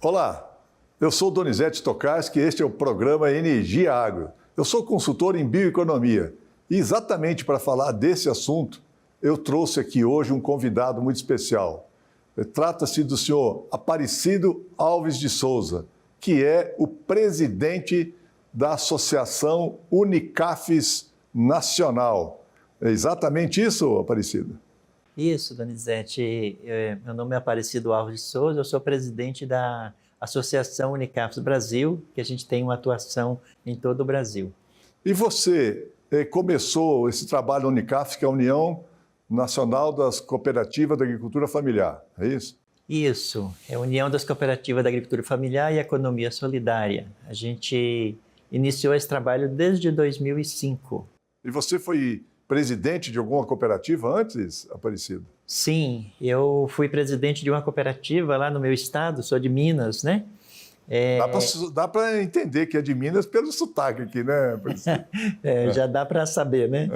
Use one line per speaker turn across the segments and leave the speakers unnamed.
Olá, eu sou Donizete Tokarski e este é o programa Energia Agro. Eu sou consultor em bioeconomia e exatamente para falar desse assunto, eu trouxe aqui hoje um convidado muito especial. Trata-se do senhor Aparecido Alves de Souza, que é o presidente da Associação Unicafes Nacional. É exatamente isso, Aparecido?
Isso, Donizete. Meu nome é Aparecido Alves de Souza, eu sou presidente da Associação Unicafes Brasil, que a gente tem uma atuação em todo o Brasil.
E você começou esse trabalho Unicafes, que é a União Nacional das Cooperativas da Agricultura Familiar, é isso?
Isso, é a União das Cooperativas da Agricultura Familiar e Economia Solidária. A gente iniciou esse trabalho desde 2005.
E você foi presidente de alguma cooperativa antes, Aparecido?
Sim, eu fui presidente de uma cooperativa lá no meu estado, sou de Minas, né?
Dá para entender que é de Minas pelo sotaque aqui, né, Aparecido?
Já dá para saber, né?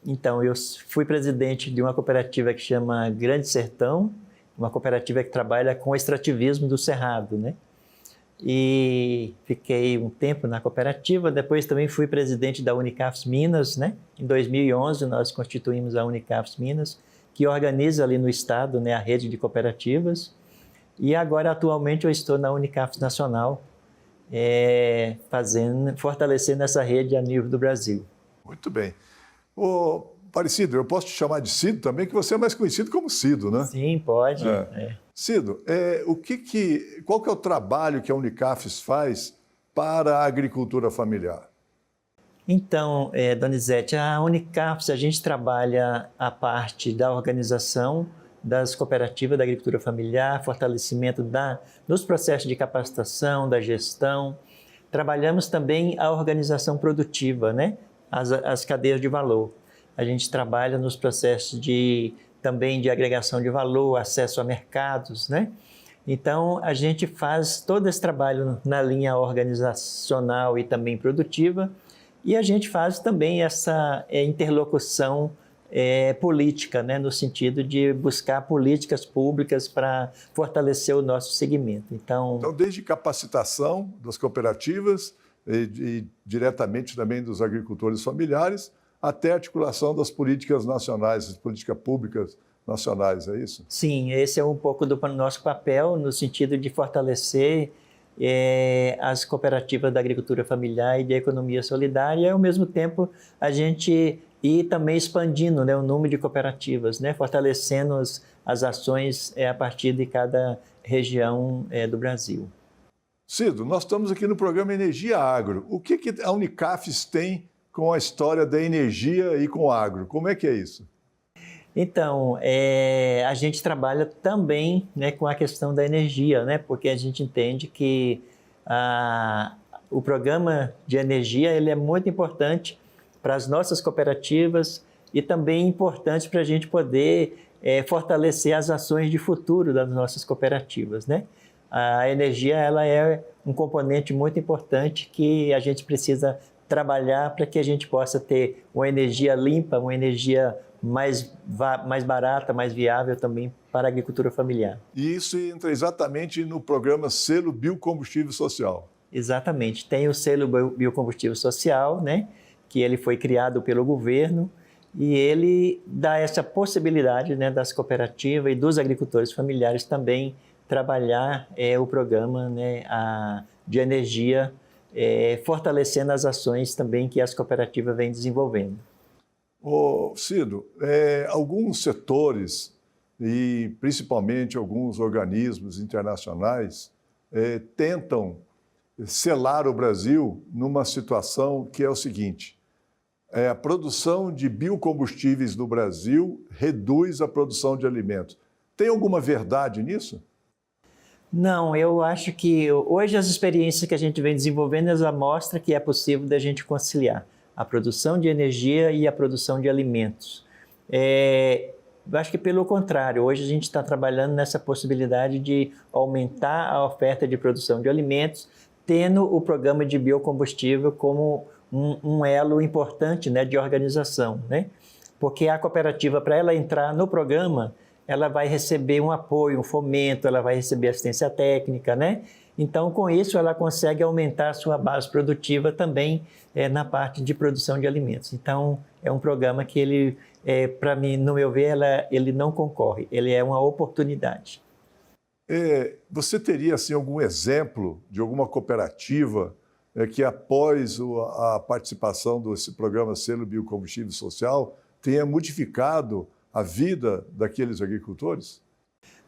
Então, eu fui presidente de uma cooperativa que chama Grande Sertão, uma cooperativa que trabalha com o extrativismo do cerrado, né? E fiquei um tempo na cooperativa, depois também fui presidente da Unicafes Minas, né? Em 2011 nós constituímos a Unicafes Minas, que organiza ali no estado, né, a rede de cooperativas. E agora, atualmente, eu estou na Unicafes Nacional, fortalecendo essa rede a nível do Brasil.
Muito bem. Ô, Aparecido, eu posso te chamar de Cido também, que você é mais conhecido como Cido, né?
Sim, pode.
Cido, qual que é o trabalho que a Unicafes faz para a agricultura familiar?
Então, Donizete, a Unicafes, a gente trabalha a parte da organização das cooperativas da agricultura familiar, fortalecimento dos processos de capacitação, da gestão. Trabalhamos também a organização produtiva, né? As cadeias de valor. A gente trabalha nos processos também de agregação de valor, acesso a mercados, né? Então, a gente faz todo esse trabalho na linha organizacional e também produtiva, e a gente faz também essa interlocução política, né? No sentido de buscar políticas públicas para fortalecer o nosso segmento. Então,
desde capacitação das cooperativas e diretamente também dos agricultores familiares, até a articulação das políticas nacionais, das políticas públicas nacionais, é isso?
Sim, esse é um pouco do nosso papel, no sentido de fortalecer as cooperativas da agricultura familiar e de economia solidária, e ao mesmo tempo a gente ir também expandindo, né, o número de cooperativas, né, fortalecendo as ações a partir de cada região do Brasil.
Cido, nós estamos aqui no programa Energia Agro. O que a Unicafes tem com a história da energia e com o agro? Como é que é isso?
Então, a gente trabalha também, né, com a questão da energia, né, porque a gente entende que o programa de energia ele é muito importante para as nossas cooperativas e também importante para a gente poder fortalecer as ações de futuro das nossas cooperativas, né? A energia ela é um componente muito importante que a gente precisa trabalhar para que a gente possa ter uma energia limpa, uma energia mais barata, mais viável também para a agricultura familiar.
E isso entra exatamente no programa Selo Biocombustível Social.
Exatamente. Tem o Selo Biocombustível Social, né, que ele foi criado pelo governo e ele dá essa possibilidade, né, das cooperativas e dos agricultores familiares também trabalhar o programa, né, de energia, fortalecendo as ações também que as cooperativas vêm desenvolvendo.
Cido, alguns setores e principalmente alguns organismos internacionais tentam selar o Brasil numa situação que é o seguinte: a produção de biocombustíveis no Brasil reduz a produção de alimentos. Tem alguma verdade nisso?
Não, eu acho que hoje as experiências que a gente vem desenvolvendo, elas mostram que é possível da gente conciliar a produção de energia e a produção de alimentos. Eu acho que pelo contrário, hoje a gente está trabalhando nessa possibilidade de aumentar a oferta de produção de alimentos, tendo o programa de biocombustível como um elo importante, né, de organização, né? Porque a cooperativa, para ela entrar no programa, ela vai receber um apoio, um fomento, ela vai receber assistência técnica, né? Então, com isso, ela consegue aumentar a sua base produtiva também na parte de produção de alimentos. Então, é um programa que ele, para mim, no meu ver, ele não concorre, ele é uma oportunidade.
Você teria assim, algum exemplo de alguma cooperativa que, após a participação desse programa Selo Biocombustível Social, tenha modificado a vida daqueles agricultores?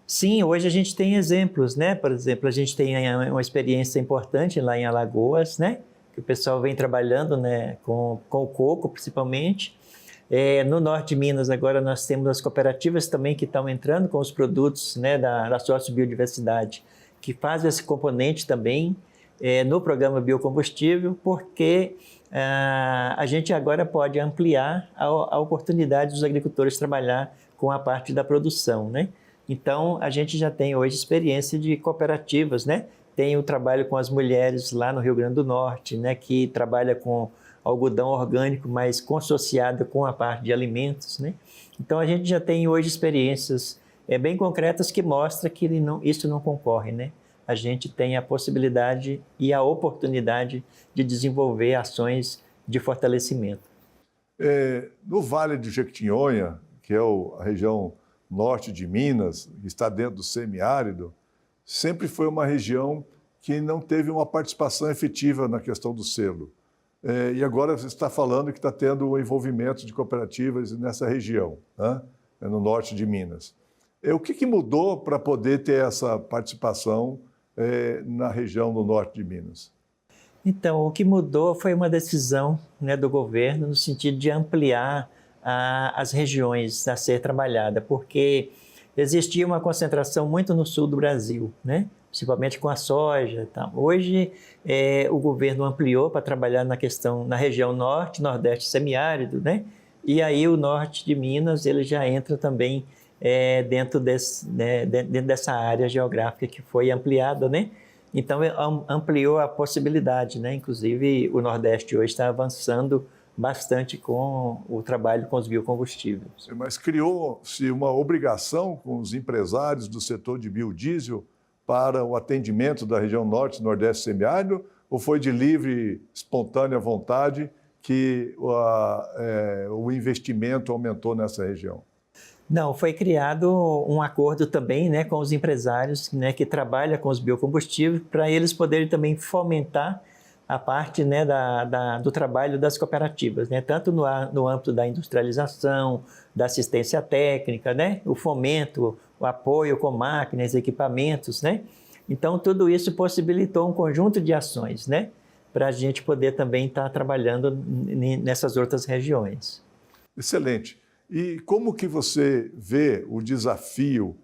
Sim, hoje a gente tem exemplos, né? Por exemplo, a gente tem uma experiência importante lá em Alagoas, né? Que o pessoal vem trabalhando, né? Com o coco, principalmente. No norte de Minas, agora nós temos as cooperativas também que estão entrando com os produtos, né? Da sociobiodiversidade, que fazem esse componente também no programa biocombustível, porque a gente agora pode ampliar a oportunidade dos agricultores trabalhar com a parte da produção, né? Então, a gente já tem hoje experiência de cooperativas, né? Tem o trabalho com as mulheres lá no Rio Grande do Norte, né? Que trabalha com algodão orgânico, mas consociado com a parte de alimentos, né? Então, a gente já tem hoje experiências bem concretas que mostram que isso não concorre, né? A gente tem a possibilidade e a oportunidade de desenvolver ações de fortalecimento.
No Vale de Jequitinhonha, que é a região norte de Minas, que está dentro do semiárido, sempre foi uma região que não teve uma participação efetiva na questão do selo. E agora você está falando que está tendo o envolvimento de cooperativas nessa região, né? No norte de Minas. O que mudou para poder ter essa participação na região do norte de Minas?
Então, o que mudou foi uma decisão, né, do governo no sentido de ampliar as regiões a ser trabalhada, porque existia uma concentração muito no sul do Brasil, né? Principalmente com a soja e tal. Hoje, o governo ampliou para trabalhar na região norte, nordeste semiárido, né? E aí o norte de Minas ele já entra também dentro dessa área geográfica que foi ampliada, né? Então, ampliou a possibilidade, né? Inclusive, o Nordeste hoje está avançando bastante com o trabalho com os biocombustíveis.
Mas criou-se uma obrigação com os empresários do setor de biodiesel para o atendimento da região norte e nordeste semiárido, ou foi de livre, espontânea vontade que o investimento aumentou nessa região?
Não, foi criado um acordo também, né, com os empresários, né, que trabalham com os biocombustíveis, para eles poderem também fomentar a parte, né, do trabalho das cooperativas, né, tanto no âmbito da industrialização, da assistência técnica, né, o fomento, o apoio com máquinas, equipamentos, né. Então, tudo isso possibilitou um conjunto de ações, né, para a gente poder também estar trabalhando nessas outras regiões.
Excelente. E como que você vê o desafio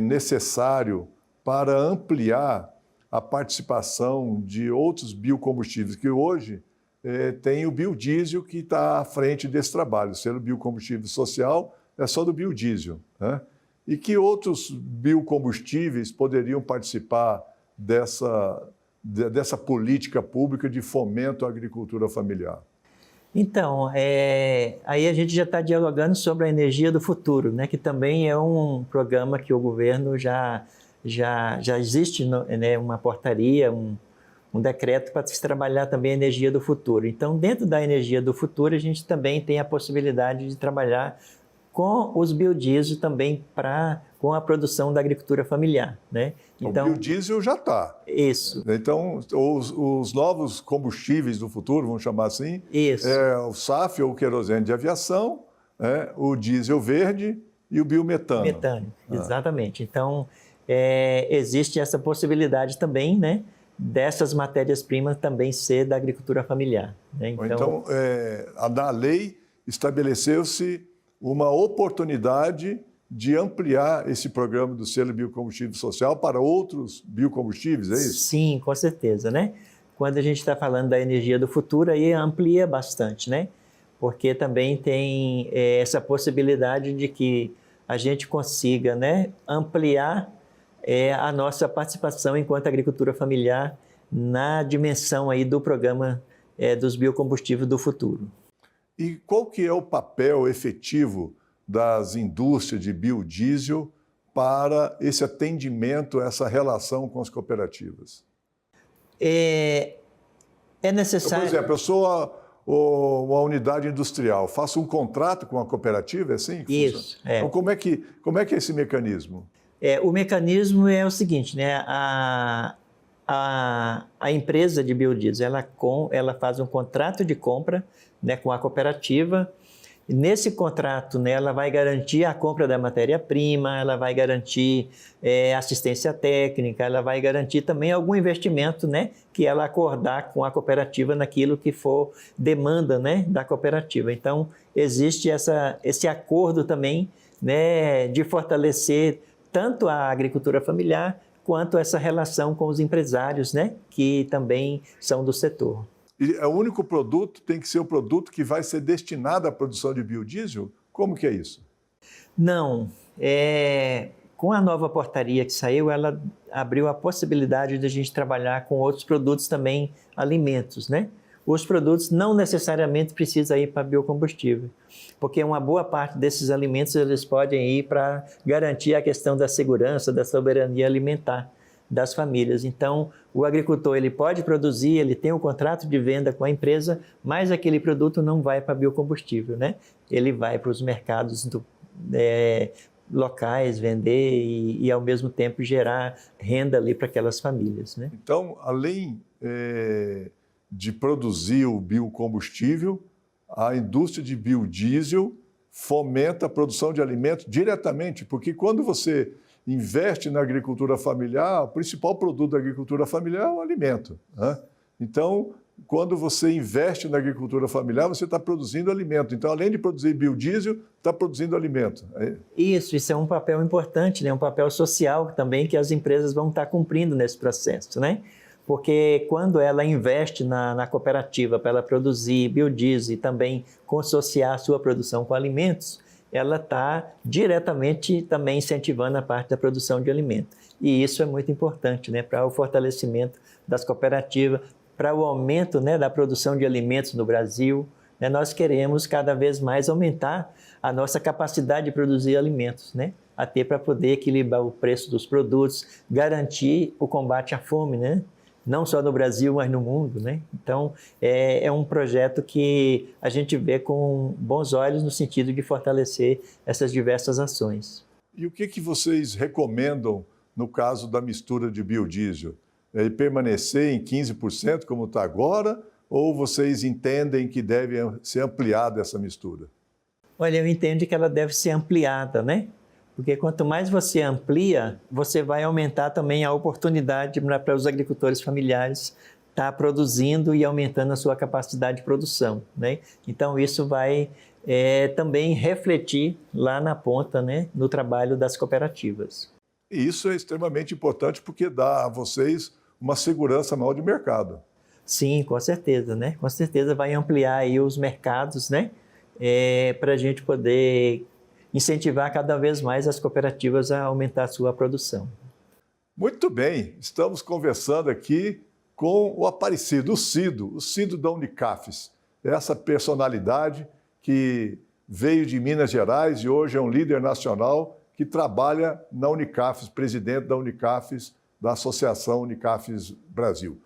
necessário para ampliar a participação de outros biocombustíveis, que hoje tem o biodiesel que está à frente desse trabalho, sendo biocombustível social, é só do biodiesel, né? E que outros biocombustíveis poderiam participar dessa política pública de fomento à agricultura familiar?
Então, aí a gente já está dialogando sobre a energia do futuro, né, que também é um programa que o governo já existe, né, uma portaria, um decreto para se trabalhar também a energia do futuro. Então, dentro da energia do futuro, a gente também tem a possibilidade de trabalhar com os biodiesel também com a produção da agricultura familiar, né?
Então, o biodiesel já está.
Isso.
Então, os novos combustíveis do futuro, vamos chamar assim,
isso.
O SAF, ou o querosene de aviação, o diesel verde e o biometano.
Metano, exatamente. Então, existe essa possibilidade também, né, dessas matérias-primas também ser da agricultura familiar, né?
Então, na lei estabeleceu-se uma oportunidade de ampliar esse programa do selo biocombustível social para outros biocombustíveis, é isso?
Sim, com certeza, né? Quando a gente está falando da energia do futuro, aí amplia bastante, né? Porque também tem essa possibilidade de que a gente consiga, né, ampliar a nossa participação enquanto agricultura familiar na dimensão aí do programa dos biocombustíveis do futuro.
E qual que é o papel efetivo das indústrias de biodiesel para esse atendimento, essa relação com as cooperativas?
É necessário...
Então, por exemplo, eu sou uma unidade industrial, faço um contrato com a cooperativa, é assim que
Isso,
funciona? Então, como é que é esse mecanismo?
O mecanismo é o seguinte, né? A empresa de biodiesel, ela faz um contrato de compra, né, com a cooperativa. E nesse contrato, né, ela vai garantir a compra da matéria-prima, ela vai garantir assistência técnica, ela vai garantir também algum investimento, né, que ela acordar com a cooperativa naquilo que for demanda, né, da cooperativa. Então, existe esse acordo também, né, de fortalecer tanto a agricultura familiar quanto essa relação com os empresários, né, que também são do setor.
E o único produto tem que ser o produto que vai ser destinado à produção de biodiesel? Como que é isso?
Não. Com a nova portaria que saiu, ela abriu a possibilidade de a gente trabalhar com outros produtos também, alimentos, né? Os produtos não necessariamente precisam ir para biocombustível, porque uma boa parte desses alimentos eles podem ir para garantir a questão da segurança, da soberania alimentar das famílias. Então, o agricultor ele pode produzir, ele tem um contrato de venda com a empresa, mas aquele produto não vai para biocombustível, né? Ele vai para os mercados locais, vender e, ao mesmo tempo, gerar renda ali para aquelas famílias, né?
Então, além de produzir o biocombustível, a indústria de biodiesel fomenta a produção de alimentos diretamente, porque quando você investe na agricultura familiar, o principal produto da agricultura familiar é o alimento, né? Então, quando você investe na agricultura familiar, você está produzindo alimento. Então, além de produzir biodiesel, está produzindo alimento.
Isso é um papel importante, né? Um papel social também que as empresas vão estar cumprindo nesse processo, né? Porque quando ela investe na cooperativa para ela produzir biodiesel e também consociar a sua produção com alimentos, ela está diretamente também incentivando a parte da produção de alimento. E isso é muito importante, né, para o fortalecimento das cooperativas, para o aumento, né, da produção de alimentos no Brasil. Né? Nós queremos cada vez mais aumentar a nossa capacidade de produzir alimentos, né, até para poder equilibrar o preço dos produtos, garantir o combate à fome, né? Não só no Brasil, mas no mundo, né? Então, é um projeto que a gente vê com bons olhos no sentido de fortalecer essas diversas ações.
E o que vocês recomendam no caso da mistura de biodiesel? Permanecer em 15%, como está agora, ou vocês entendem que deve ser ampliada essa mistura?
Olha, eu entendo que ela deve ser ampliada, né? Porque quanto mais você amplia, você vai aumentar também a oportunidade para os agricultores familiares estar produzindo e aumentando a sua capacidade de produção, né? Então, isso vai também refletir lá na ponta, né, no trabalho das cooperativas.
E isso é extremamente importante porque dá a vocês uma segurança maior de mercado.
Sim, com certeza, né? Com certeza vai ampliar aí os mercados, né? Para a gente poder incentivar cada vez mais as cooperativas a aumentar a sua produção.
Muito bem, estamos conversando aqui com o Aparecido, o Cido da Unicafes. Essa personalidade que veio de Minas Gerais e hoje é um líder nacional que trabalha na Unicafes, presidente da Unicafes, da Associação Unicafes Brasil.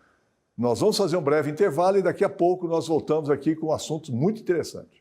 Nós vamos fazer um breve intervalo e daqui a pouco nós voltamos aqui com um assunto muito interessante.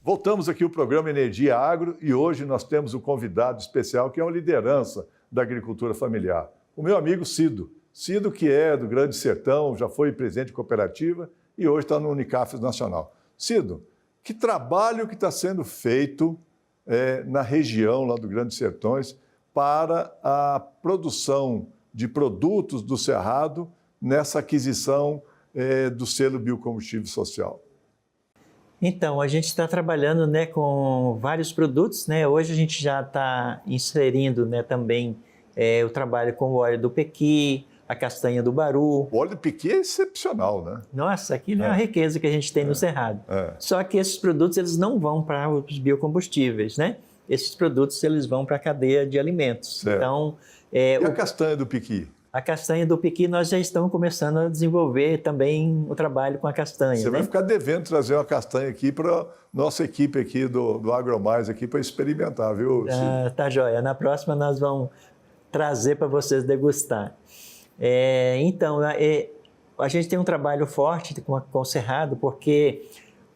Voltamos aqui ao programa Energia Agro e hoje nós temos um convidado especial que é uma liderança da agricultura familiar, o meu amigo Cido. Cido que é do Grande Sertão, já foi presidente de cooperativa e hoje está no Unicafes Nacional. Cido, que trabalho que está sendo feito na região lá do Grande Sertões para a produção de produtos do Cerrado nessa aquisição do selo Biocombustível Social?
Então, a gente está trabalhando, né, com vários produtos, né? Hoje a gente já está inserindo, né, também o trabalho com o óleo do pequi, a castanha do Baru.
O óleo de piqui é excepcional, né?
Nossa, aquilo é uma riqueza que a gente tem no Cerrado. Só que esses produtos eles não vão para os biocombustíveis, né? Esses produtos eles vão para a cadeia de alimentos.
Certo.
Então,
e a castanha do piqui?
A castanha do piqui, nós já estamos começando a desenvolver também o trabalho com a castanha.
Você vai ficar devendo trazer uma castanha aqui para nossa equipe aqui do AgroMais aqui para experimentar, viu?
Tá joia. Na próxima nós vamos trazer para vocês degustar. Então, a gente tem um trabalho forte com o Cerrado, porque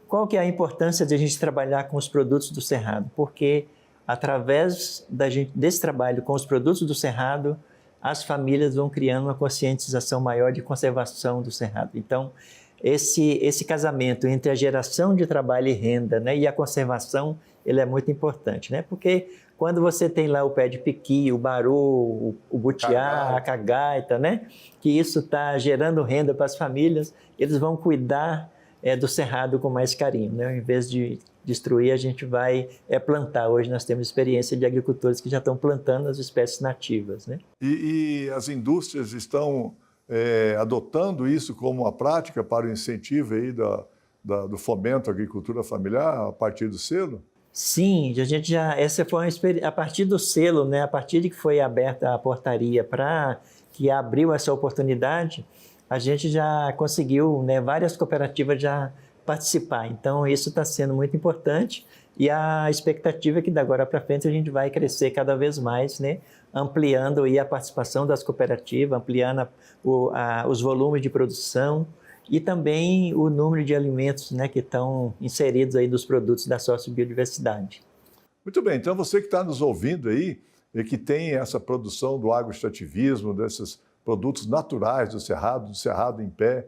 qual que é a importância de a gente trabalhar com os produtos do Cerrado? Porque através desse trabalho com os produtos do Cerrado, as famílias vão criando uma conscientização maior de conservação do Cerrado. Então, esse casamento entre a geração de trabalho e renda, né, e a conservação, ele é muito importante, né? Porque quando você tem lá o pé de piqui, o baru, o butiá, a cagaita, né, que isso está gerando renda para as famílias, eles vão cuidar do Cerrado com mais carinho, né? Em vez de destruir, a gente vai plantar. Hoje nós temos experiência de agricultores que já estão plantando as espécies nativas, né?
E as indústrias estão adotando isso como uma prática para o incentivo aí do fomento à agricultura familiar a partir do selo?
Sim, a gente essa foi uma experiência, a partir do selo, né? A partir de que foi aberta a portaria que abriu essa oportunidade, a gente já conseguiu, né, várias cooperativas já participar. Então, isso está sendo muito importante e a expectativa é que, da agora para frente, a gente vai crescer cada vez mais, né, ampliando aí a participação das cooperativas, ampliando os volumes de produção e também o número de alimentos, né, que estão inseridos aí nos produtos da sociobiodiversidade.
Muito bem, então você que está nos ouvindo aí e que tem essa produção do agroextrativismo, desses produtos naturais do Cerrado em pé,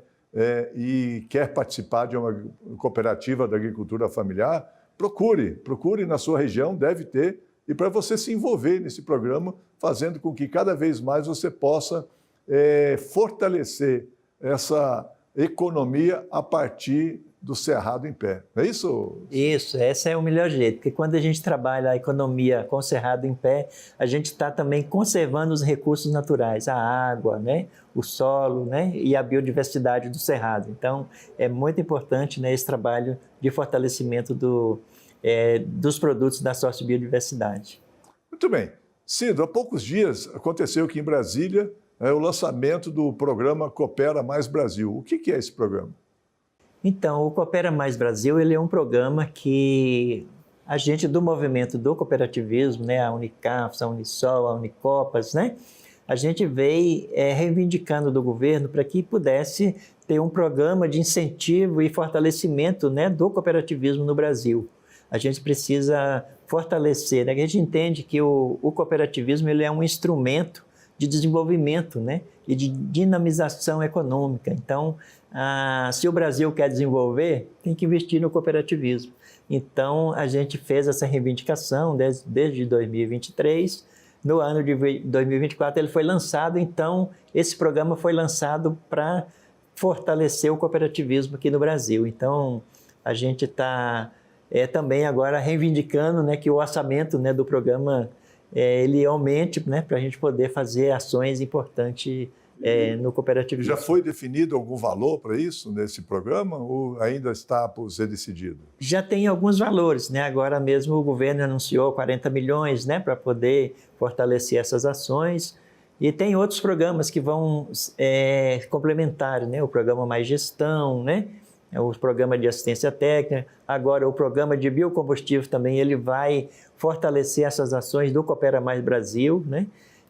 e quer participar de uma cooperativa da agricultura familiar, procure na sua região, deve ter, e para você se envolver nesse programa, fazendo com que cada vez mais você possa fortalecer essa economia a partir do Cerrado em pé. Não é isso?
Isso, esse é o melhor jeito, porque quando a gente trabalha a economia com o Cerrado em pé, a gente está também conservando os recursos naturais, a água, né, o solo, né, e a biodiversidade do Cerrado. Então, é muito importante, né, esse trabalho de fortalecimento dos produtos da sociobiodiversidade.
Muito bem. Cido, há poucos dias aconteceu aqui em Brasília o lançamento do programa Coopera Mais Brasil. O que é esse programa?
Então, o Coopera Mais Brasil, ele é um programa que a gente do movimento do cooperativismo, né, a Unicaf, a Unisol, a Unicopas, né, a gente veio reivindicando do governo para que pudesse ter um programa de incentivo e fortalecimento, né, do cooperativismo no Brasil. A gente precisa fortalecer, né, a gente entende que o cooperativismo ele é um instrumento de desenvolvimento, né, e de dinamização econômica. Então, se o Brasil quer desenvolver, tem que investir no cooperativismo. Então, a gente fez essa reivindicação desde 2023. No ano de 2024, ele foi lançado. Então, esse programa foi lançado para fortalecer o cooperativismo aqui no Brasil. Então, a gente está também agora reivindicando, né, que o orçamento, né, do programa ele aumente, né, para a gente poder fazer ações importantes no cooperativismo.
Já foi definido algum valor para isso nesse programa ou ainda está por ser decidido? Já
tem alguns valores, né? Agora mesmo o governo anunciou 40 milhões, né, para poder fortalecer essas ações. E tem outros programas que vão complementar, né? O programa Mais Gestão, né? O programa de assistência técnica. Agora o programa de biocombustível também ele vai fortalecer essas ações do Coopera Mais Brasil, né?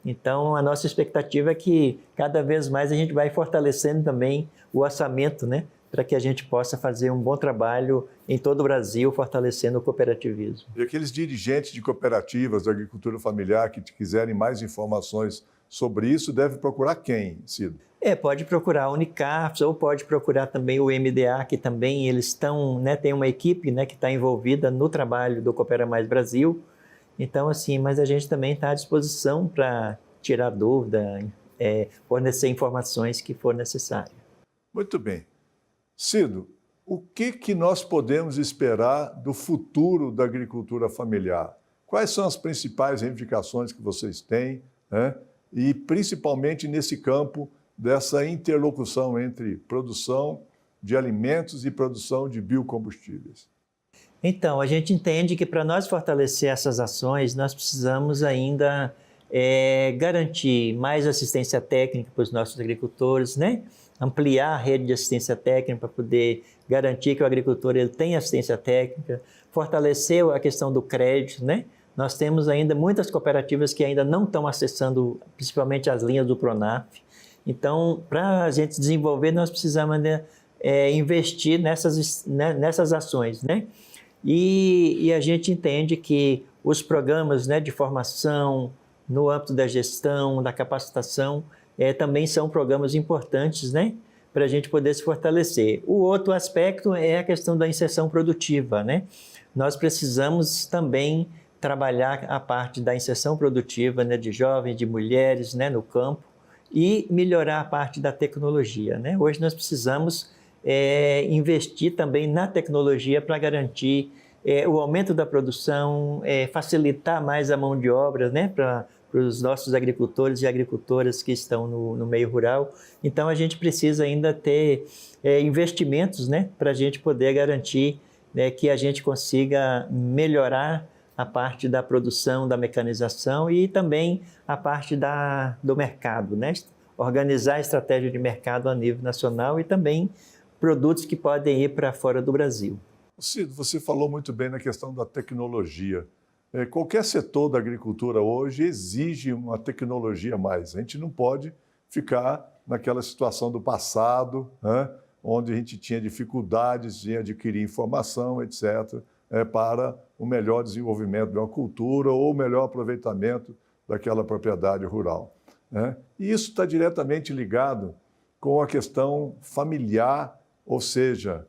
Então, a nossa expectativa é que cada vez mais a gente vai fortalecendo também o orçamento, né, para que a gente possa fazer um bom trabalho em todo o Brasil, fortalecendo o cooperativismo.
E aqueles dirigentes de cooperativas da agricultura familiar que quiserem mais informações sobre isso, devem procurar quem, Cido?
Pode procurar a Unicaf ou pode procurar também o MDA, que também eles estão, né, tem uma equipe, né, que está envolvida no trabalho do Coopera Mais Brasil. Então, assim, mas a gente também está à disposição para tirar dúvida, fornecer informações que for necessário.
Muito bem. Cido, o que nós podemos esperar do futuro da agricultura familiar? Quais são as principais reivindicações que vocês têm, né? E principalmente nesse campo dessa interlocução entre produção de alimentos e produção de biocombustíveis?
Então, a gente entende que para nós fortalecer essas ações, nós precisamos ainda garantir mais assistência técnica para os nossos agricultores, né? Ampliar a rede de assistência técnica para poder garantir que o agricultor ele tenha assistência técnica, fortalecer a questão do crédito, né? Nós temos ainda muitas cooperativas que ainda não estão acessando, principalmente as linhas do Pronaf. Então, para a gente desenvolver, nós precisamos ainda, investir nessas ações, né? E a gente entende que os programas, né, de formação no âmbito da gestão, da capacitação, também são programas importantes, né, para a gente poder se fortalecer. O outro aspecto é a questão da inserção produtiva, né? Nós precisamos também trabalhar a parte da inserção produtiva, né, de jovens, de mulheres, né, no campo, e melhorar a parte da tecnologia, né? Hoje nós precisamos investir também na tecnologia para garantir o aumento da produção, facilitar mais a mão de obra, né, para os nossos agricultores e agricultoras que estão no meio rural. Então, a gente precisa ainda ter investimentos, né, para a gente poder garantir, né, que a gente consiga melhorar a parte da produção, da mecanização e também a parte do mercado, né? Organizar a estratégia de mercado a nível nacional e também produtos que podem ir para fora do Brasil.
Cido, você falou muito bem na questão da tecnologia. Qualquer setor da agricultura hoje exige uma tecnologia a mais. A gente não pode ficar naquela situação do passado, né, onde a gente tinha dificuldades em adquirir informação, etc., para o melhor desenvolvimento de uma cultura ou o melhor aproveitamento daquela propriedade rural, né? E isso está diretamente ligado com a questão familiar, ou seja,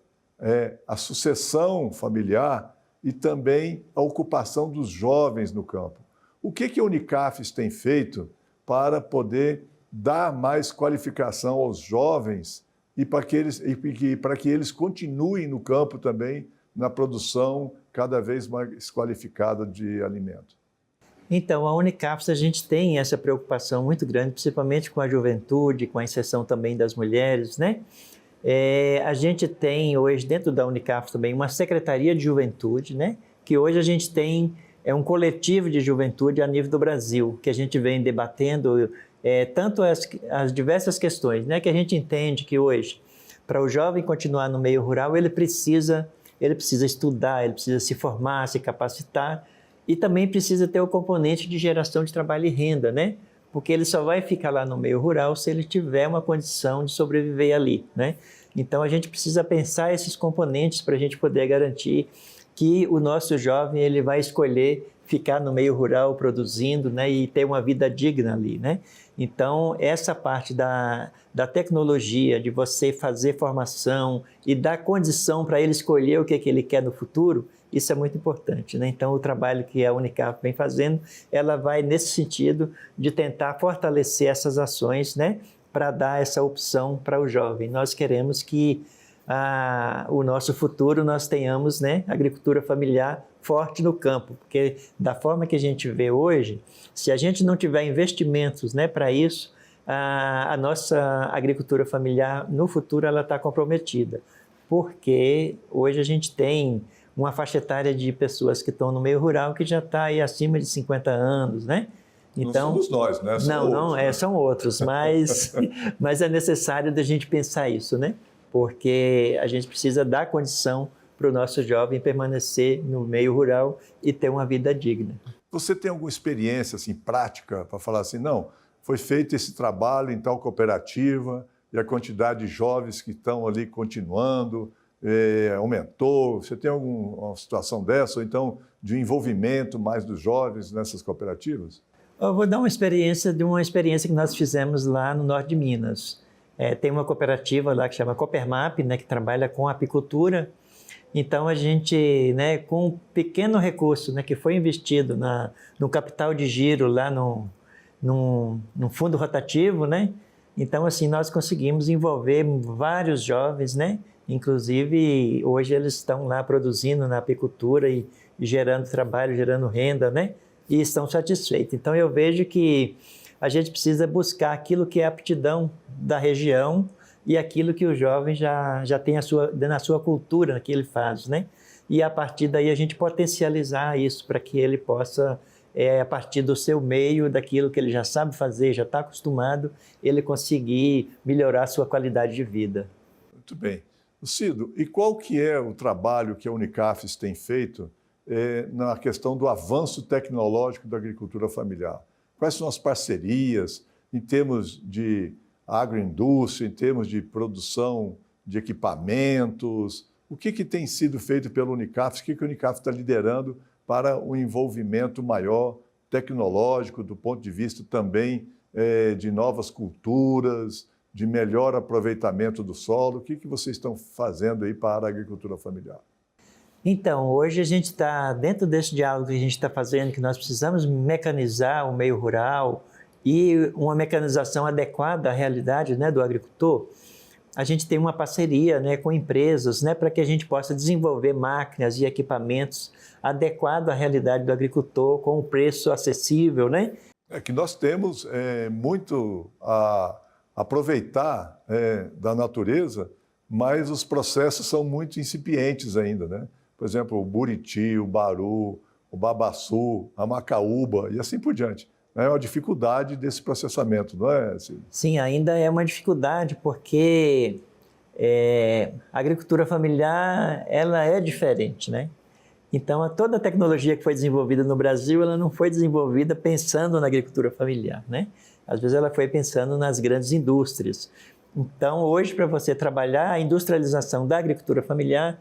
a sucessão familiar e também a ocupação dos jovens no campo. O que a Unicafes tem feito para poder dar mais qualificação aos jovens e para que eles continuem no campo também na produção cada vez mais qualificada de alimento?
Então, a Unicafes, a gente tem essa preocupação muito grande, principalmente com a juventude, com a inserção também das mulheres, né? A gente tem hoje dentro da Unicafes também uma secretaria de juventude, né? Que hoje a gente tem um coletivo de juventude a nível do Brasil, que a gente vem debatendo tanto as diversas questões, né? Que a gente entende que hoje, para o jovem continuar no meio rural, ele precisa estudar, ele precisa se formar, se capacitar e também precisa ter o componente de geração de trabalho e renda, né? Porque ele só vai ficar lá no meio rural se ele tiver uma condição de sobreviver ali, né? Então, a gente precisa pensar esses componentes para a gente poder garantir que o nosso jovem ele vai escolher ficar no meio rural produzindo, né, e ter uma vida digna ali, né? Então, essa parte da tecnologia, de você fazer formação e dar condição para ele escolher o que ele quer no futuro, isso é muito importante, né? Então, o trabalho que a Unicaf vem fazendo, ela vai nesse sentido de tentar fortalecer essas ações, né, para dar essa opção para o jovem. Nós queremos que o nosso futuro nós tenhamos, né, agricultura familiar forte no campo, porque da forma que a gente vê hoje, se a gente não tiver investimentos, né, para isso, a nossa agricultura familiar no futuro ela está comprometida, porque hoje a gente tem uma faixa etária de pessoas que estão no meio rural que já está aí acima de 50 anos, né?
Então, não somos nós, né?
São outros, mas é necessário da gente pensar isso, né? Porque a gente precisa dar condição para o nosso jovem permanecer no meio rural e ter uma vida digna.
Você tem alguma experiência assim, prática para falar assim, não, foi feito esse trabalho em tal cooperativa e a quantidade de jovens que estão ali continuando aumentou? Você tem alguma situação dessa, ou então de um envolvimento mais dos jovens nessas cooperativas?
Eu vou dar uma experiência que nós fizemos lá no norte de Minas. Tem uma cooperativa lá que chama Coopermap, né, que trabalha com apicultura. Então, a gente, né, com um pequeno recurso, né, que foi investido no capital de giro lá no fundo rotativo, né? Então, assim, nós conseguimos envolver vários jovens, né? Inclusive, hoje eles estão lá produzindo na apicultura e gerando trabalho, gerando renda, né? E estão satisfeitos. Então, eu vejo que a gente precisa buscar aquilo que é a aptidão da região e aquilo que o jovem já tem na sua cultura, que ele faz, né? E a partir daí a gente potencializar isso para que ele possa, a partir do seu meio, daquilo que ele já sabe fazer, já está acostumado, ele conseguir melhorar a sua qualidade de vida.
Muito bem. Cido, e qual que é o trabalho que a Unicafes tem feito na questão do avanço tecnológico da agricultura familiar? Quais são as parcerias em termos de agroindústria, em termos de produção de equipamentos? O que tem sido feito pela Unicafes? O que a Unicafes está liderando para o envolvimento maior tecnológico, do ponto de vista também de novas culturas, de melhor aproveitamento do solo? O que vocês estão fazendo aí para a agricultura familiar?
Então, hoje a gente está, dentro desse diálogo que a gente está fazendo, que nós precisamos mecanizar o meio rural e uma mecanização adequada à realidade, né, do agricultor, a gente tem uma parceria, né, com empresas, né, para que a gente possa desenvolver máquinas e equipamentos adequados à realidade do agricultor, com um preço acessível, né?
É que nós temos muito a aproveitar da natureza, mas os processos são muito incipientes ainda, né? Por exemplo, o buriti, o baru, o babaçu, a macaúba e assim por diante. É uma dificuldade desse processamento, não é, Cido?
Sim, ainda é uma dificuldade porque a agricultura familiar ela é diferente, né? Então, toda a tecnologia que foi desenvolvida no Brasil, ela não foi desenvolvida pensando na agricultura familiar, né? Às vezes ela foi pensando nas grandes indústrias. Então, hoje, para você trabalhar a industrialização da agricultura familiar,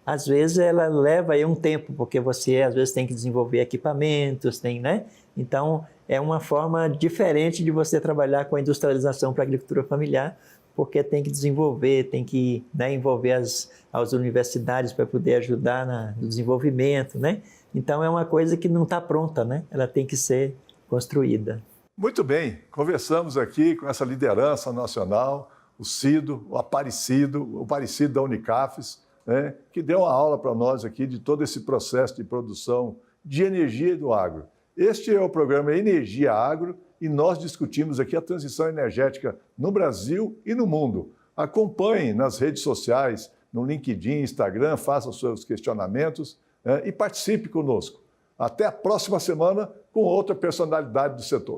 às vezes ela leva aí um tempo, porque você às vezes tem que desenvolver equipamentos, né? Então, é uma forma diferente de você trabalhar com a industrialização para a agricultura familiar, porque tem que desenvolver, tem que, né, envolver as universidades para poder ajudar no desenvolvimento, né? Então, é uma coisa que não está pronta, né? Ela tem que ser construída.
Muito bem, conversamos aqui com essa liderança nacional, o Cido, o Aparecido da Unicafes, né, que deu uma aula para nós aqui de todo esse processo de produção de energia do agro. Este é o programa Energia Agro e nós discutimos aqui a transição energética no Brasil e no mundo. Acompanhem nas redes sociais, no LinkedIn, Instagram, faça os seus questionamentos e participe conosco. Até a próxima semana com outra personalidade do setor.